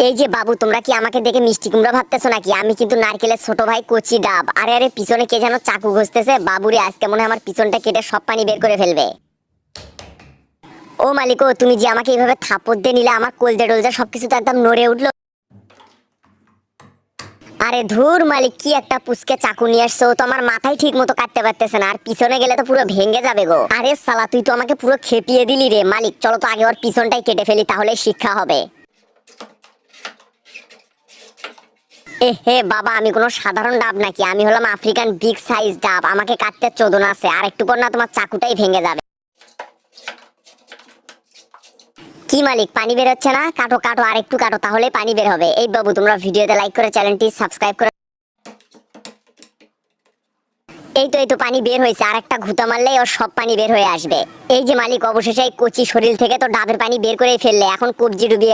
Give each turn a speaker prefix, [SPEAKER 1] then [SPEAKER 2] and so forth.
[SPEAKER 1] এই যে বাবু, তোমরা কি আমাকে দেখে মিষ্টি কুমড়া ভাবতেছো নাকি? আমি কিন্তু নারকেলের ছোট ভাই কচি ডাব। আরে আরে, পিছনে কে যেন চাকু ঘষতেছে। বাবুরে, আজকে মনে হয় আমার পিছনটা কেটে সব পানি বের করে ফেলবে। ও মালিক, তুমি যে আমাকে এইভাবে থাপড় দিয়ে নিলে, আমার কলজা টলজা সবকিছু তো একদম নড়ে উঠলো। আরে ধুর মালিক, কি একটা পুচকে চাকু নিয়ে আসছো, ও তো আমার মাথায় ঠিক মতো কাটতে পারতেছে না, আর পিছনে গেলে তো পুরো ভেঙে যাবে গো। আরে সালা, তুই তো আমাকে পুরো খেপিয়ে দিলি রে। মালিক, চলো তো আগে ওর পিছনটাই কেটে ফেলি, তাহলে শিক্ষা হবে। এ হে বাবা, আমি কোনো সাধারণ ডাব নাকি? আমি হলাম আফ্রিকান বিগ সাইজ ডাব। আমাকে কাটতে চোদন আছে, আর একটু পর না তোমার চাকুটাই ভেঙে যাবে। কি মালিক, পানি বের হচ্ছে না? কাটো কাটো, আর একটু কাটো, তাহলে পানি বের হবে। এই বাবু, তোমরা ভিডিওতে লাইক করে চ্যানেলটি সাবস্ক্রাইব করে। এই তো পানি বের হয়েছে, আর একটা ঘুতা মারলেই ওর সব পানি বের হয়ে আসবে। এই যে মালিক, অবশেষে এই কচি শরীর থেকে তো ডাবের পানি বের করেই ফেললে। এখন কবজি ডুবিয়ে